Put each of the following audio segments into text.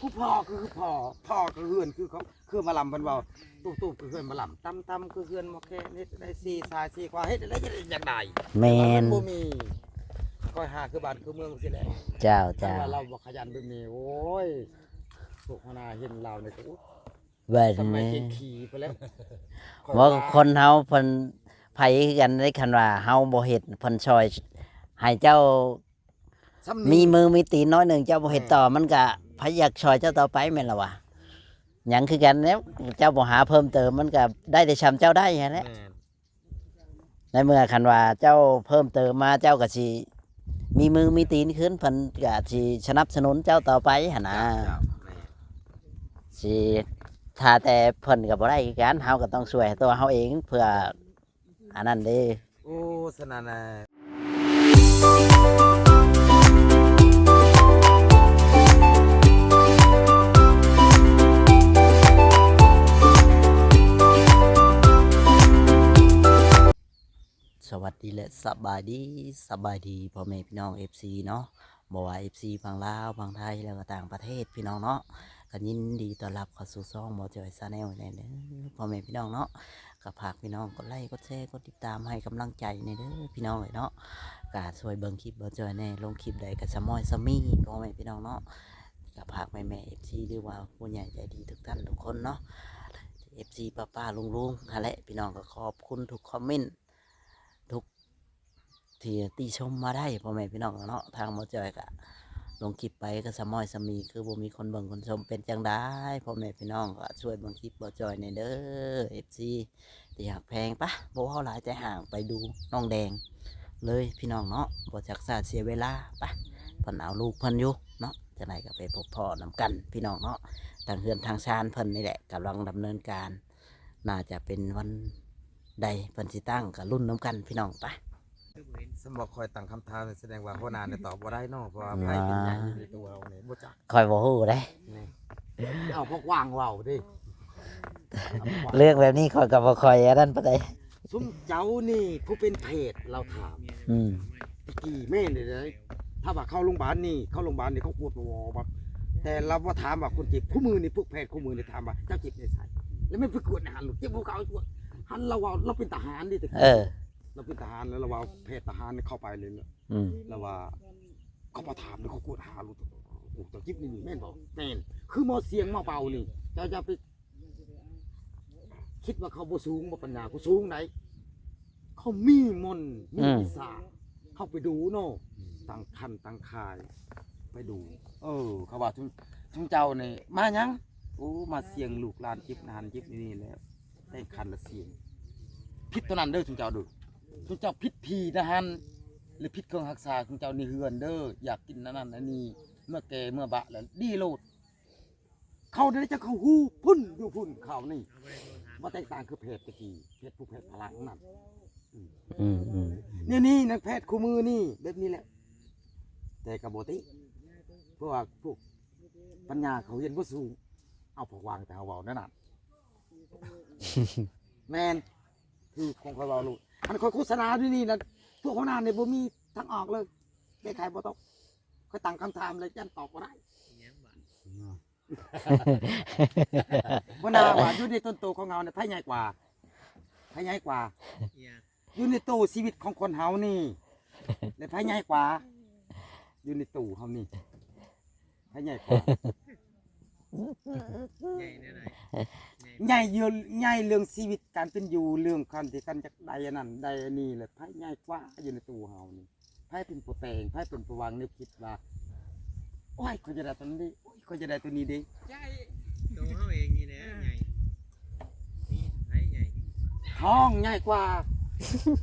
ผู้พ่อคือพ่อก็เฮือนคือเขาคือมาลำเพิ่นเว้าตุ๊บคือเฮือนมาลำตำคือเฮือนมาแค่นี้ได้4 ซ้าย4 ขวาเฮ็ดได้อยากได้ แม่น บ่มีค่อยหาคือบ้านคือเมืองสิแหละ เจ้า ถ้า เจ้า ว่าเราบ่ขยันแบบนี้โอ้ยพวกหัวหน้าเห็นเราเนี่ยก็อุ๊ย เบิด สมัย นี้ เจ็ดขี่ไปแล้ว ว่าคนเฮาเพิ่นไผคือกันได้คันว่าเฮาบ่เฮ็ดเพิ่นช่วยให้เจ้า ซ้ำ มี นี่ มือมีตีนน้อยหนึงเจ้าบ่เฮ็ดต่อมันก็ไผอยากช่วยเจ้าต่อไปแม่นล่ะวะหยังคือกันแล้วเจ้าบ่หาเพิ่มเติมมันก็ได้แต่ชำเจ้าได้แค่นั้น แม่น ในเมื่อคันว่าเจ้าเพิ่มเติมมาเจ้าก็สิมีมือมีตีนขึ้นเพิ่นก็สิสนับสนุนเจ้าต่อไปหั่นนะ เจ้าแม่น สิถ้าแต่เพิ่นก็บ่ได้คือกันเฮาก็ต้องช่วยตัวเฮาเองเพื่ออันนั้นเด้ โอ้สนั่นน่ะ สวัสดีและสบายดีพ่อแม่พี่น้อง FC เนาะบ่ว่า FC ฝั่งลาวฝั่งไทยแล้วก็ต่างประเทศพี่น้องเนาะก็ยินดีต้อนรับเข้าสู่ช่องบ่จอยชาแนลแน่เด้อพ่อแม่พี่น้องเนาะก็ฝากพี่น้องกดไลค์กดแชร์กดติดตามให้กำลังใจในเด้อพี่น้องเลยเนาะก็ช่วยเบิ่งคลิปบ่จอยแน่ลงคลิปใดก็สะม้อยสะมีพ่อแม่พี่น้องเนาะก็ฝากแม่ๆ FC หรือว่าผู้ใหญ่ใจดีทุกท่านทุกคนเนาะ FC ป้าๆลุงๆนั่นแหละพี่น้องก็ขอบคุณทุกคอมเมนต์ทุกที่ติชมมาได้พ่อแม่พี่น้องเนาะทางหมอจอยก็ลงคลิปไปก็สะม้อยสะมีคือบ่มีคนเบิ่งคนชมเป็นจังได้พ่อแม่พี่น้องก็ช่วยเบิ่งคลิปบ่จอยในเด้อ FC ที่อยากแพงปะบ่เว้าหลายใจห่างไปดูน้องแดงเลยพี่น้องเนาะบ่จักษาเสียเวลาปะเพิ่นเอาลูกเพิ่นอยู่เนาะจังไดก็ไปพบพ่อนำกันพี่น้องเนาะทางเฮือนทางชานเพิ่นนี่แหละกำลังดำเนินการน่าจะเป็นวันใดเพิ่นสิตั้งก็รุ่นนำกันพี่น้องปะ สมบ่คอยตั้งคำถามนี่แสดงว่าหัวหน้าเนี่ยตอบบ่ได้เนาะเพราะว่าไผเป็นใหญ่อยู่ในตัวเราเนี่ยบ่จัก คอยบ่ฮู้ได้ นี่เอาพวกว่างเว้าดิ เรื่องแบบนี้คอยกับบ่คอยอันนั้นปานใด ซุมเจ้านี่ผู้เป็นเพจเราถาม อืม ตะกี้แม่นเลยถ้าว่าเข้าโรงพยาบาลนี่เขากวดวอบักแต่เราว่าถามว่าคนเจ็บคู่มือนี่พวกแพทย์คู่มือนี่ถามว่าเจ้าเจ็บในไสแล้วไม่ไปกวดอาหารหรอกเจ็บภูเขากวดหันเราว่าเราเป็นทหารดิตะ เอ กี้ อ เราเป็นทหารแล้วเราว่าแพทย์ทหารนี่เข้าไปเลยเนี่ย อืม แล้วว่าเขามาถามเลยเขากวดหาลูกโอ้เจ้าจิ๊บนี่แม่นบอกแม่นคือหมอเสียงหมอเบานี่เจ้าจะไปคิดว่าเขาบ่สูงบ่ปัญญาเขาสูงไหนเขามีมนต์มีวิสาเข้าไปดูเนาะตั้งคันตั้งคายไปดู เขาว่าทุกเจ้านี่มายังโอ้มาเสียงลูกหลานจิบนานจิบนี่แล้วได้คันละเสียงพิษตัวนั้นเด้อทุกเจ้าดูทุกเจ้าพิษผีนะฮันหรือพิษเครื่องรักษาทุกเจ้านี่เฮือนเด้ออยากกินนั่นอันนี้เมื่อแก่เมื่อบะแล้วดีโลดเขาได้จะเขาหูพุ่นอยู่พุ่นเขานี่ว่าแตกต่างคือเพศตะกี้เพศผู้เพศพลังนั่น อืม นี่นักแพทย์คู่มือนี่แบบนี้แหละแต่กับโบติเพราะว่าพวกปัญญาเขาเห็นว่าสูงเอาผวางแต่เอาเบานั่นน่ะ แมนคือของเขาเบาลูกอันคอยโฆษณาด้วยนี่นะพวกเขานานเนี่ยบ่มีทางออกเลยแก้ไขบ่ต้องคอยตั้งคำถามเลยยันตอบบ่ได้บ่นาว่าอยู่ในต้นโตของเฮาเนี่ยไผใหญ่กว่าอยู่ในตู้ชีวิตของคนเฮานี่เลยไผใหญ่กว่าอยู่ในตู้เฮานี่ไผใหญ่กว่าใหญ่เยอะใหญ่เรื่องชีวิตการเป็นอยู่เรื่องคันที่กันจากใดอันนั้นใดอันนี้เลยไผใหญ่กว่าอยู่ในตู้เฮานี่ไผเป็นผู้แต่งไผเป็นผู้วางแนวคิดว่าโอ้ยเขาจะได้ตัวนี้โอ้ยเขาจะได้ตัวนี้เด้ ใช่ตัวเขาเองนี่นะใหญ่นี่ไหนใหญ่ ท้องใหญ่กว่า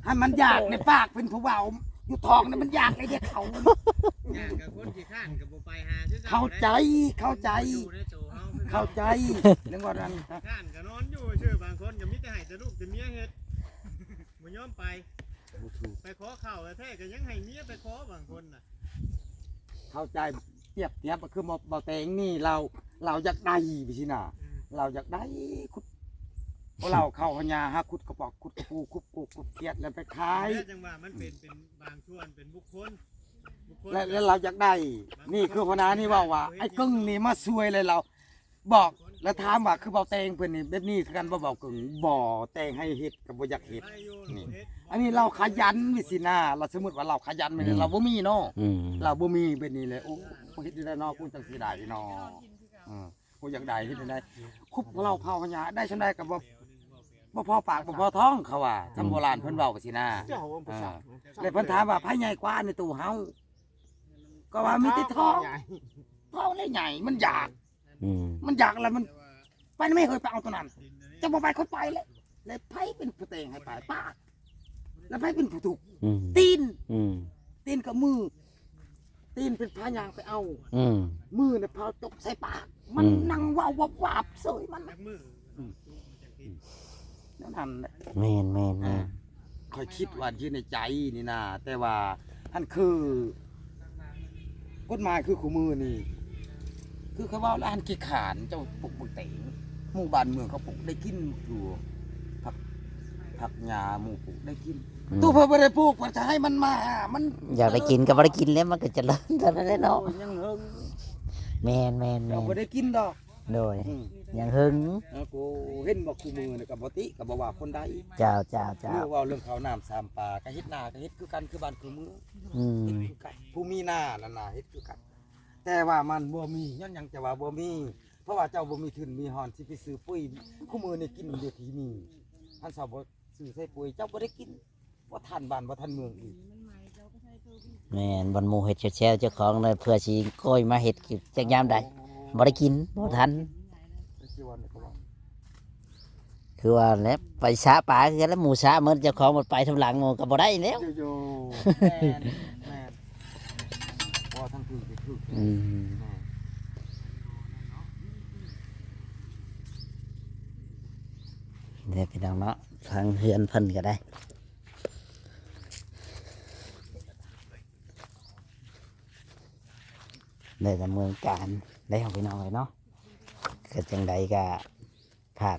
ให้มันอยากในปากเป็นผู้เบาอยู่ท้องนี่มันอยากในเด็กเขา ย่างกับคนที่ข้านกับโบไปหาคือ เข้าใจเข้าใจ อยู่ในโจเขา เข้าใจเรื่องว่านั้น ข้านกับนอนอยู่ชื่อบางคนกับมิตรให้แต่ลูกแต่เมียเฮ็ดมันย้อมไปขอข้าวแท้ก็ยังให้เมียไปขอบางคนน่ะ เข้าใจเปรียบเทียบคือเบาแตงนี่เราอยากได้ไปสินะเราอยากได้ขุดพวกเราเข้าพญาฮะขุดกระปอกขุดกระปูขุดกูขุดเกียดแล้วไปขาย แล้วจังว่ามันเป็นบางช่วงเป็นบุคคล แล้วเราอยากได้นี่คือพนานี่ว่าไอ้กึ่งนี่มาช่วยเลยเรา บอกแล้วถามว่าคือเบาแตงเพิ่นนี่แบบนี้คือกันบ่เบากึ่งบ่แตงให้เฮ็ดก็บ่อยากเฮ็ดนี่อันนี้เราขยันวิสินาเราสมมุติว่าเราขยันแม่นเราบ่มีเนาะ เราบ่มีเป็นนี่เลยโอ้กูเฮ็ดได้เนาะกูจังสิได้เนาะกูอยากได้เฮ็ดได้คุบเราเผาพญาได้ฉันได้ก็บ่พอปากบ่พอท้องเขาว่าทำโบราณเพิ่นเว้าก็สินะแล้วเพิ่นถามว่าไผใหญ่กว่าในตู้เฮาก็ว่ามีแต่ท้องท้องเลยใหญ่มันอยากมันอยากแล้วมันไปไม่เคยไปเอาตัวนั้นจะบ่ไปคนไปเลยแล้วไผเป็นผู้แต่งให้ไปป้าแล้วไผเป็นผู้ถูกตีนกับมือตีนเป็นพายางไปเอามือเนี่ยพาจกใส่ปากมันนั่งว้าววับเสยมันนั่นแม่นคอยคิดว่าอยู่ในใจนี่นะแต่ว่าท่านคือกฎหมายคือคู่มือนี่คือเขาว่าร้านกี่ขานเจ้าปลูกบนเต๋งหมู่บ้านเมืองเขาปลูกได้กินอยู่ผักหญ้าหมู่ปลูกได้กินตู้เพิ่นบ่ได้ปลูกเพิ่นจะให้มันมามันอยากได้กินก็บ่ได้กินแล้วมันก็เจริญเท่านั้นแหละเนาะยังเฮิงแม่นเราบ่ได้กินดอกโดยยังหึงกูเห็นบ่คู่มือนี่ก็บ่ติก็บ่ว่าคนใดเจ้าว่าเรื่องข้าวน้ำ3ปลาก็เฮ็ดนาก็เฮ็ดคือกันคือบ้านคือเมืองเฮ็ดคือกันผู้มีนานั่นน่ะเฮ็ดคือกันแต่ว่ามันบ่มีย้อนหยังจะว่าบ่มีเพราะว่าเจ้าบ่มีทุนมีหอนสิไปซื้อปุ๋ยคู่มือนี่กินอยู่ที่มีท่านสาวบ่ซื้อใส่ปุ๋ยเจ้าบ่ได้กินบ่ทันบ้านบ่ทันเมืองอีกแม่นบ่หมู่เฮ็ดแช่ๆเจ้าของเลยเพื่อสิโกยมาเฮ็ดจักยามใดบ่ได้กินบ่ทันคือว่าแล้วไปสาป่าคือแล้วหมู่สาเหมือนเจ้าของหมดไปทำหลังหมู่ก็บ่ได้แล้วอยู่ๆแม่นบ่ทั้งคือเดี๋ยวพี่น้องเนาะทางเฮือนเพิ่นก็ได้ได้แต่เมืองการได้ของพี่น้องเลยเนาะเกิดจังใดก็ฝาก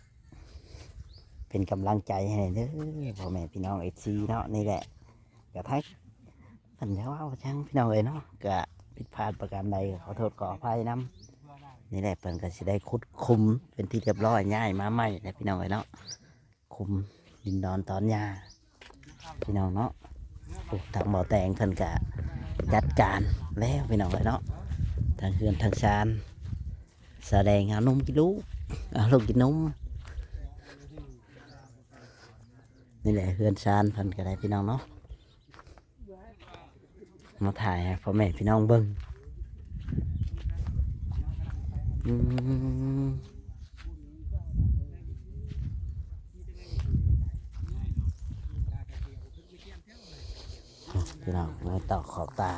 เป็นกำลังใจให้เด้อพ่อแม่พี่น้องFCเนาะนี่แหละก็ทักเพิ่นจะว่าจังพี่น้องเลยเนาะก็ผิดพลาดประการใดขอโทษขออภัยนำนี่แหละเพิ่นก็สิได้คุดคุมเป็นที่เรียบร้อยง่ายมาใหม่นะพี่น้องเลยเนาะคุมดินดอนตอนหญ้าพี่น้องเนาะทางบ่อแตงเพิ่นก็จัดการแล้วพี่น้องเลยเนาะทางเฮือนทางชานแสดงเอานมกินลูกเอาลูกกินนมนี่แหละเฮือนชานเพิ่นก็ได้พี่น้องเนาะมาถ่ายให้พ่อแม่พี่น้องเบิ่งพี่น้องมาต่อขอบตา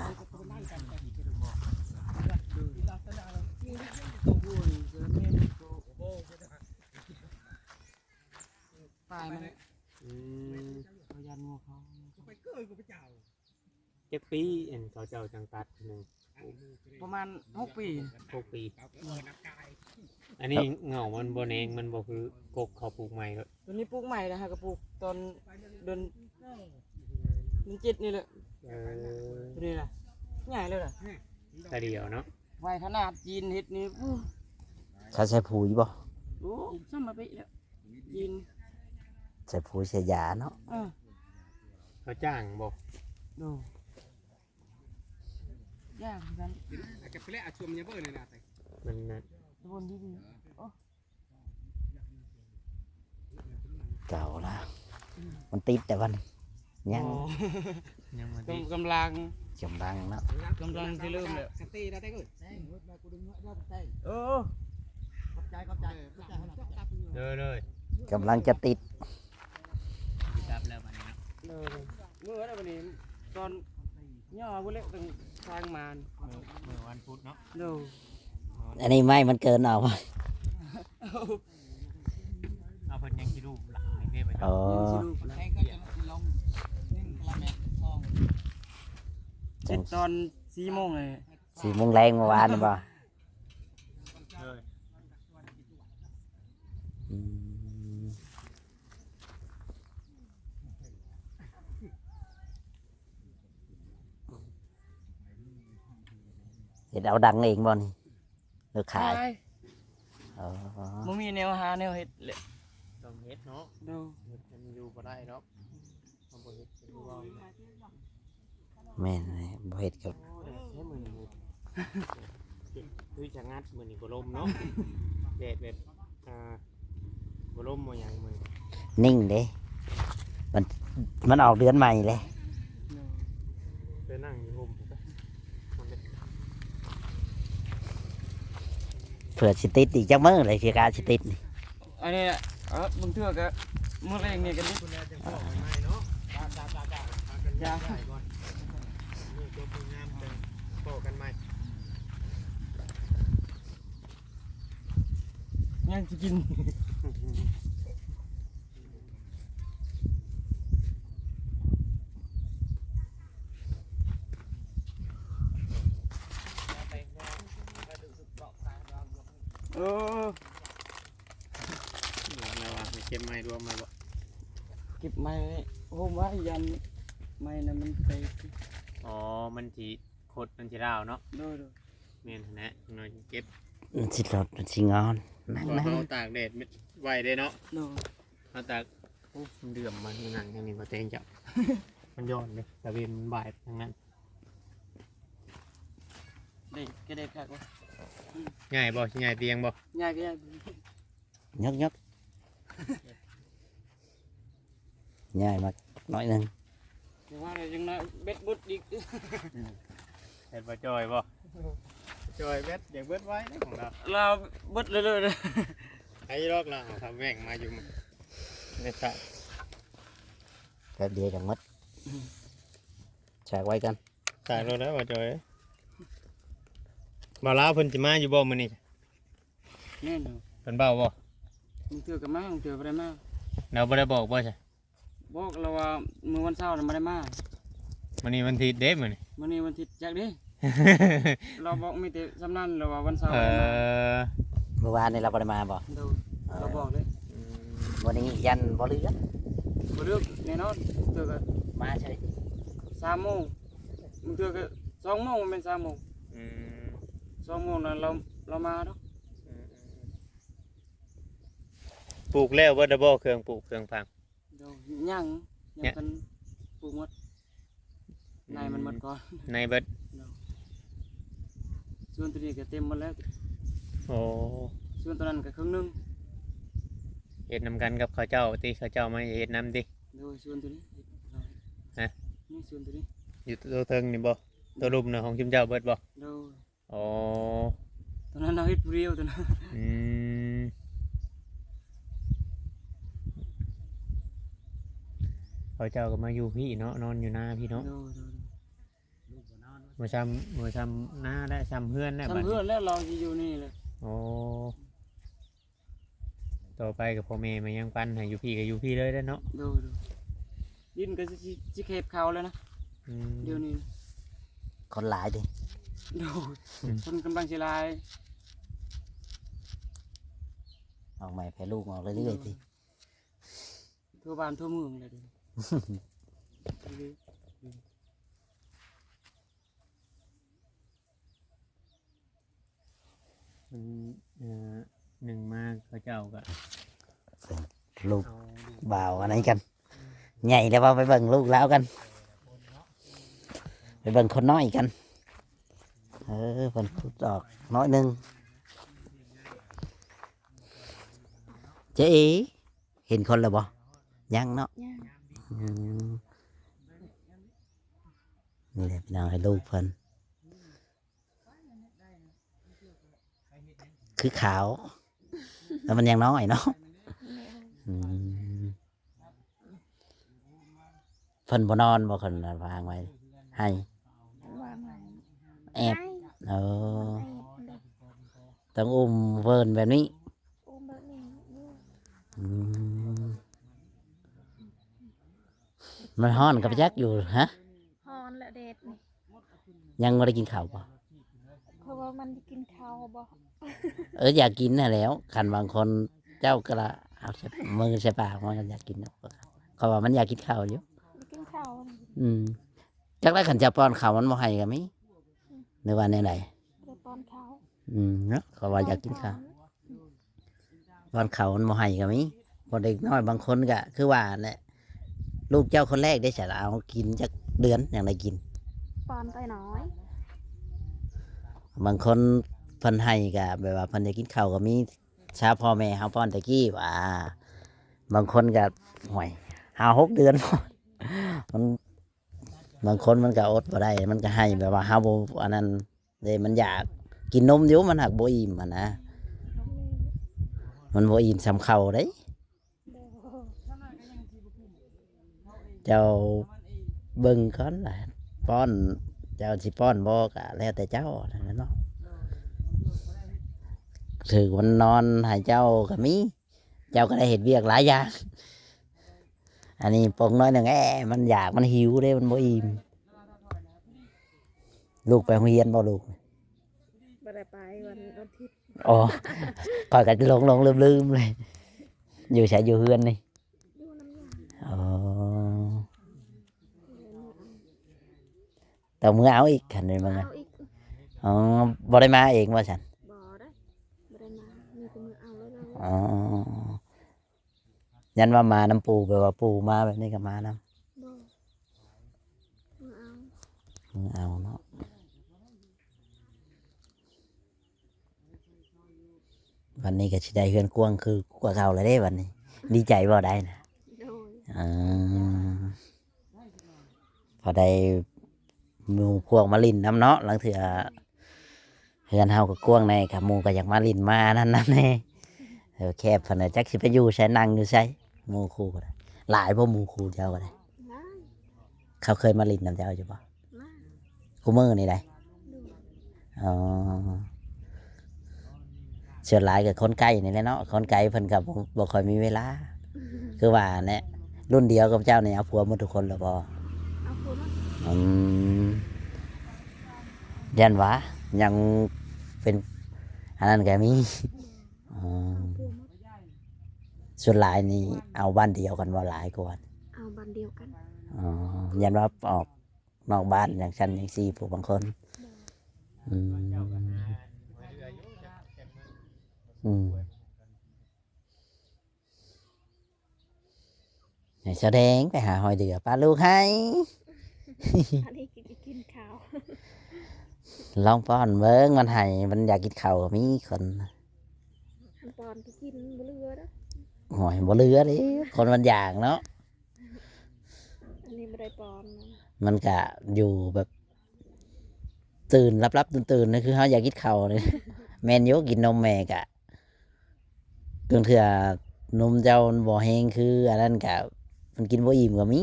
ตายมันเขายันงูเขาเจ็ดปีเอ็นเขาเจ้าจังตัดหนึ่งประมาณ6 ปี 6 ปีอันนี้เงามันบ่แนงมันบ่คือกกเขาปลูกใหม่แล้วตัวนี้ปลูกใหม่นะฮะก็ปลูกตอนเดือน7นี่แหละตัวนี้นะใหญ่เลยล่ะแต่เดียวเนาะไว้ขนาดจีนเฮ็ดนี่เขาใช้ปุ๋ยบ่โอ้ซ้ำมาไปแล้วจีนใช้ปุ๋ยใช้ยาเนาะเขาจ้างบ่ดูยากกันจะไปเล่นอาชมยังเบิ่งเลยนะมันบนดีเก่าละมันติดแต่วันยังกำลังเนาะกำลังที่เริ่มเลยตีได้ก็เลยกำลังจะติดเมื่อวันนี้ตอนย่อพวกเล็กตึงทางมานเมื่อวันพุธเนาะอันนี้ไม่มันเกินเอาเอาเพิ่นยังคิดรูปหลังนี่ไปตอน4 โมงเลย4 โมงแรงเมื่อวานนี่ป่ะ เฮ็ดเอาดังเองบ่นี่หรือขาย ขาย อ๋อ บ่มีแนวหาแนวเฮ็ดเลย ต้องเฮ็ดเนาะ โดย เฮ็ดมันอยู่บ่ได้เนาะมันบ่เฮ็ดคือว่า แม่นเลยบ่เฮ็ดกับ โอ้แดดแค่มื้อนี้คือจะงัดมื้อนี้บ่ลมเนาะแดดแบบบ่ลมบ่หยังมื้อ นิ่งเด้มันมันออกเดือนใหม่เลย ไปนั่งอยู่ห่มไปมันเป็น เผื่อสิติดอีกจักมื้อเลยสิกาสิติดนี่ อันนี้น่ะบางเทื่อก็มื้อแรงนี่ก็ดิ คุณแล้วจะเข้าไปไหมเนาะจ้าพากันย้ายก่อนนี่จบงามจังโตกันใหม่ ยังสิกิน เออ อะไรวะเก็บไม้รวมมาบ่ เก็บไม้โฮมไว้ยันไม้น่ะมันไป อ๋อมันสิขดมันสิร้าวเนาะ โดย แม่นหั่นแหละหน่อยเก็บ มันสิหลดมันสิงอนนั่ง บ่ นั่ง เฮาตากแดดไว้ได้เนาะ โดย เฮาตากโอ้มันเดือมมันนั่งอย่างนี้บ่เต็งจับ มันย้อนเลยตะเวนมันบ่ายทางนั้น เด็กก็เด็กคักวะ ง่ายบ่สิง่ายเตียงบ่ ยายก็ยาย ยกง่ายมากน้อยหนึง แต่ว่าอะไรยังน่ะเบ็ดบุดอีก เฮ็ดบ่จอยบ่จอยเบ็ดอยากเบ็ดไว้ในของเรา เราเบ็ดเลยเลย ไอ้รอกเราทำแว่งมาอยู่มันเด็ดขาด แป๊บเดียวจังหมดแชกไว้กัน สายรถแล้วบ่จอยบ่าวลาวเพิ่นสิมาอยู่บ่มื้อนี้ แน่นอน เพิ่นเบ้าบ่ มึงเถื่อกับมามึงเถื่อไปได้มา เราบ่ได้บอกบ่ใช่ บอกเราว่ามื้อวันเสาร์น่ะมาได้มา มื้อนี้วันอาทิตย์เด้มื้อนี้ มื้อนี้วันอาทิตย์จักเด้ เราบอกมีแต่สำนันเราว่าวันเสาร์ เอ ได้มา อ เมื่อวานนี่เราบ่ได้มาบ่ โดยเราบอกเลย วันนี้ยันบ่เหลือ บ่เลือกแน่นอนเถื่อก็ มาใช่ 3 โมงมึงเถื่อก็2 โมงมันเป็น3 โมง อืม 2 โมงนั้นเรามาเนาะ ปลูกแล้วบ่ได้บ่เครื่องปลูกเครื่องพัง เดี๋ยวยังกันปลูกหมดนายมันหมดก่อน ในเบิด ส่วนตัวนี้ก็เต็มหมดแล้ว โอ้ ส่วนตัวนั้นก็ครึ่งหนึง เฮ็ดนำกันกับเขาเจ้าติเขาเจ้ามาเฮ็ดนำติ โดยส่วนตัวนี้ ฮะ นี่ส่วนตัวนี้ อยู่ตัวเทิงนี่บ่ตัวรุมน่ะของชุมเจ้าเบิดบ่ โดย อ๋อ ตัวนั้นเราเฮ็ดผู้เรียวตัวนั้น อืมเขาเจ้าก็มาอยู่พี่เนาะนอนอยู่หน้าพี่เนาะ โดย มาซ้ำหน้าได้ซ้ำเพื่อนได้บัด ทำ นี้ เพื่อนแล้วเราจะอยู่นี่เลย โอ้ต่อไปกับพ่อแม่มายังปันให้อยู่พี่ก็อยู่พี่เลยได้อเนาะ โดยดินก็สิเข็บเขาแล้วนะ อืม เดี๋ยวนี้ คนหลายดิ โดยคนกำลังสิลาย ออกใหม่แพ้ลูกออกเรื่อยๆสิ ทั่วบ้านทั่วเมืองเลยเดี๋ยวนี้ มันหนึ่งมาเขาเจ้าก็ ลูก เอา บ่าวอันไหนกันใหญ่แล้วว่าไปเบิ่งลูกแล้วกัน ไปเบิ่งคนน้อยกันเพิ่นขุดออกน้อยหนึงเจ๊อีเห็นคนแล้วบ่ยังเนาะ ยัง อืมนี่แหละพี่น้องให้ลูกเพิ่นคือขาว แล้วมันยังน้อยเนาะอืมเพิ่นบ่นอนบ่เพิ่นวางไว้ให้ วางไว้ แอบ ให้ เออ ให้เลย ต้องอุ้มเพิ่นแบบนี้ อุ้มแบบนี้อยู่ อืมมันฮ้อนกับยักอยู่ฮะ ฮอนและเด็ดนี่ ยังไม่ได้กินข้าวป่ะ เพราะว่ามันจะกินข้าวบ่ อยากกินน่ะแหล้วขันบางคนเจ้าก็ละเอาใส่มือใส่ปากมันก็อยากกินเนาะเขาว่ามันอยากกินข้าวอยู่ จะกินข้าวนี่ จักได้ขันจะป้อนข้าวมันบ่ให้ก็มีในวันไหน แต่ เนาะเขาว่าอยากกินข้าววันเขามันบ่ให้ก็มีบ่เด็กน้อยบางคนก็คือว่าแหละลูกเจ้าคนแรกได้ฉลาเอากินจักเดือนอย่างไรกิน ปอนไปน้อย บางคนเพิ่นให้ก็แบบว่าเพิ่นจะกินข้าวก็มีชาวพ่อแม่เฮาป้อนตะกี้ว่าบางคนก็ห่วย5-6 เดือน มันบางคนมันก็อดบ่ได้มันก็ให้แบบว่าเฮาบ่อันนั้นเด้มันอยากกินนมอยู่มันหักบ่อิ่มอะนะมันบ่อิ่มสำเข้าเด้เจ้าเบิ่งก่อนล่ะป้อนเจ้าสิป้อนบ่ก็แล้วแต่เจ้านั่นแหละเนาะถือมันนอนให้เจ้าก็มีเจ้าก็ได้เฮ็ดเวียกหลายอย่างอันนี้ปงน้อยหนึงมันอยากมันหิวเด้มันบ่อิ่มลูกไปโรงเรียนบ่ลูก บ่ได้ไปวันอาทิตย์ อ๋อคอยกันหลงลืมเลยอยู่ใช้อยู่เฮือนนี่ อยู่น้ำยา อ๋อแต่มือเอาอีกขันเลยมั้ง เอาอีก อ๋อบ่ได้มาเองว่าฉัน บ่ได้บ่ได้มามีแต่มือเอาแล้วเรา อ๋อยันว่ามาน้ำปูแบบว่าปูมาแบบนี้ก็มาน้ บ่มือเอา ำมือเอาเนาะวันนี้ก็สิได้เฮือนกว้างคือกว่าเก่าเลยเด้วันนี้ ดีใจบ่ได้นะ โดย อ่าพอได้หมู่พวกมาลินน้ำเนาะหลังเถื่อเฮือนเฮาก็กว้างในกับหมู่ก็อยากมาลินมานั่นแน่แคบเพิ่นน่ะจักสิไปอยู่ใช้นั่งอยู่ใช้หมู่ครูก็ได้หลายบ่หมู่ครูเจ้าก็ได้ มา เขาเคยมาลินน้ำเจ้าอยู่บ่ มา กูมื้อนี่ได้ ดู อ๋อเชื่อหลายกับคนไกลนี่แหละเนาะคนไกลเพิ่นก็บ่ค่อยมีเวลา คือว่าเนี่ยรุ่นเดียวกับเจ้านี่เอาผัวหมดทุกคนแล้วบ่ เอาคนมา อืมยันวะยังเป็นอันนั้นแกมีอ๋อ เอาพวกมา ส่วนหลายนี่เอาบ้านเดียวกันว่าหลายกว่า เอาบันเดียวกัน อ๋อยันว่าออกนอกบ้านอย่างฉันอย่างซี่พวกบางคนอืมอืมให้แสดงไปหาหอยเดือป้าลูกให้ อันนี้กินข้าว ลองป้อนเบิ้งมันให้มันอยากกินข้าวก็มีคน อันปอนก็กินบ่เหลือเด้อ หอยบ่เหลือเดิคนมันอยากเนาะ อันนี้บ่ได้ปอนนะ มันก็อยู่แบบตื่นรับตื่นๆนะคือเขาอยากกินข้าวเลย แมนโยกินนมแม่กะเพื่อนเถื่อนมเจ้าบ่แห้งคืออันนั้นกะมันกินบ่อิ่มก็มี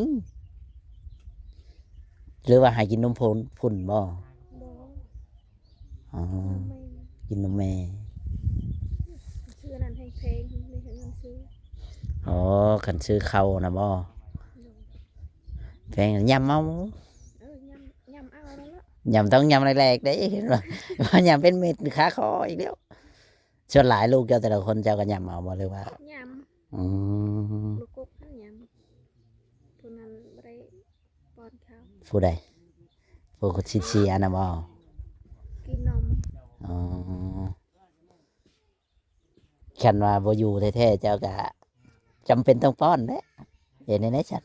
หรือว่าให้กินนมพุ่นบ่ บ่ อ๋อ ไม่ กินนมแม่ ชื่อนั้นแพงๆไม่เห็นมันซื้อ อ๋อขันซื้อข้าวนะบ่แพงยำเอา ยำเอาแล้วล่ะ ยำต้องยำแรกๆได้เห็นป่ะ ว่ายำเป็นเม็ดขาคออีกแล้วส่วนหลายลูกเจ้าแต่ละคนเจ้าก็ยำเอาบ่หรือว่า ย อืม ำลูกกบนั่นยำตัวนั้นบ่ได้ปอนข้าว ผู้ใดผู้ชิเชียนะบ่ กินนม อ๋อฉันว่าบ่อยู่แท้ๆเจ้าก็จำเป็นต้องป้อนแหละเห็นไหมฉัน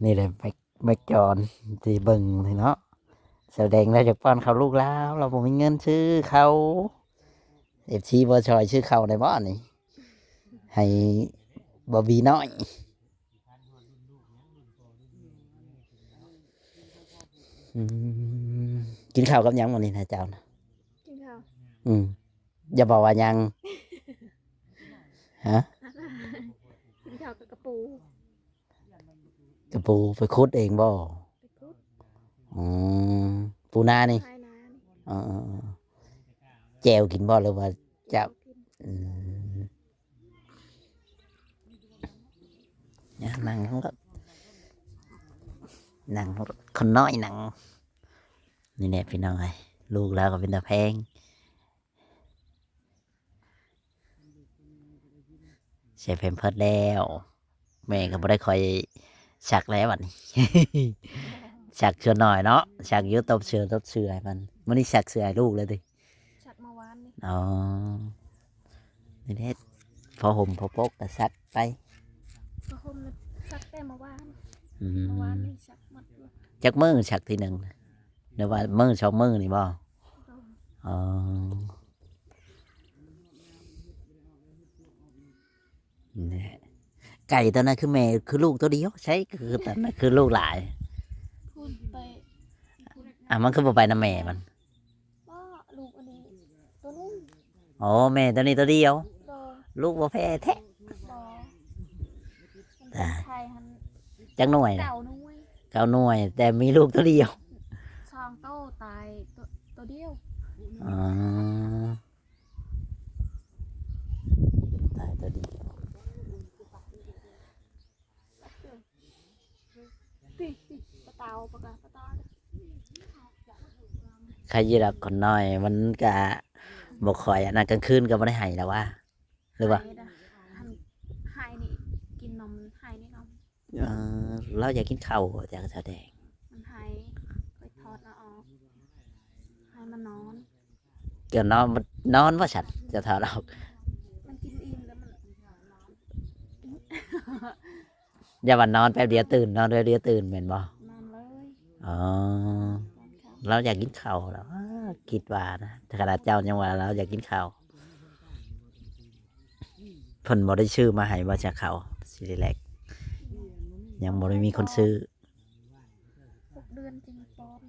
นี่เลยไม่จอนที่เบิ่งเลยเนาะแสดงแล้วจากป้อนเขาลูกแล้วเราบ่มีเงินซื้อเขาเอฟซีบ่ชอยชื่อเขาในบ่อนี่ให้บอบีน้อยอืมกินข้าวกับหยังวันนี้นะเจ้านะ กินข้าว อืมอย่าบอกว่ายังฮะ กินข้าวกับกระปู กระปูไปคุดเองบ่ ไปคุด อืมปูนานี่ ภายนานี่ อ๋อแจวกินบ่หรือว่าเจ้า กิน อืมเนี่ยนั่งเขาก็นั่งคนน้อยนั่งนี่แหละพี่น้องไอ้ลูกแล้วก็เป็นตาแพงใส่แพมเพิร์สแล้วแม่ก็บ่ได้คอยชักแล้วบัดนี้ ชักเชื่อหน่อยเนาะชักอยืดตบเชือให้มัน มันนี่สักเสื้อให้ลูกเลยดิ ชักเมื่อวานนี่ อ๋อนี่เฮ็ดพอห่มพอปกก็สักไป ก็ห่มน่ะชักแต่เมื่อวาน อื เมื่อวาน ม นี่ชักหมดเลย จักมือสักทีหนึ่งหรือว่ามือสองมือนี่บ่ โดน อ๋อนี่ไก่ตัวนั้นคือแม่คือลูกตัวเดียวใช่คือตัวนั้นคือลูกหลาย พูดไปพูด อ่ะมันคือบ่ไปนะแม่มัน ว่าลูกอันนี้ตัวนึง อ๋อแม่ตัวนี้ตัวเดียว โดน ลูกบ่แพ้แท้ บอมัน ตาย เป็นไทยหัน จักหน่วยนะ เก่านุ้ย เก้าหน่วย แต่มีลูกตัวเดียว ซองโต้ตายตัวเดียว อ๋อตายตัวเดียว ติปะเตาปะกาปะตา ใครยีรักคนน้อย มันก็บ่ค่อยอันนั้นกลางคืนก็บ่ได้ให้แล้วว่า หรือว่า ไห้นะหันไห้นี่กินนมไห้นี่นม เราอยากกินข้าวจากแสดง มันไห้ไปถอดเอาออกไห้มันนอน เกี่ยวนอนนอนว่าฉันจะถอดออก มันกินอิ่มแล้วมันนอน อย่าวันนอนแป๊บเดียวตื่นนอนแป๊บเดียวตื่นเหม็นบ่ นอนเลย อ๋อ ตอนค่ เราอยากกินข้าวแล้วคิดว่านะถ้าขนาดเจ้ายังว่าเราอยากกินข้าวเพิ่นบ่ได้ชื่อมาให้ว่าจะข้าวสิได้แลกยังบ่ได้มีคนซื้อ 6 เดือนจริงปอน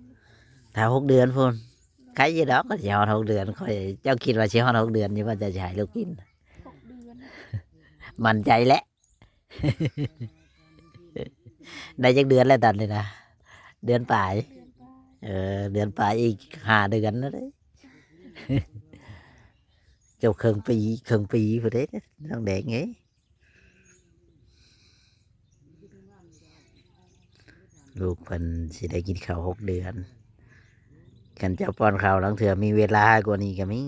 ถ้า6 เดือนพุ่นใครจะดอกก็สิฮอด6 เดือนค่อยเจ้าคิดว่าสิฮอด6 เดือนนี่ว่าจะสิให้ลูกกิน 6 เดือน มั่นใจแล้ว ได้จักเดือนแล้วตอนนี้นะเดือนปลาย เดือนไป เดือนปลายอีก5 เดือนแล้วเด้ เจ้าครึ่งปีพอดีน้องแดงไงลูกเพิ่นสิได้กินข้าว6 เดือนกันเจ้าป้อนข้าวหลังเถื่อมีเวลากว่านี้ก็มี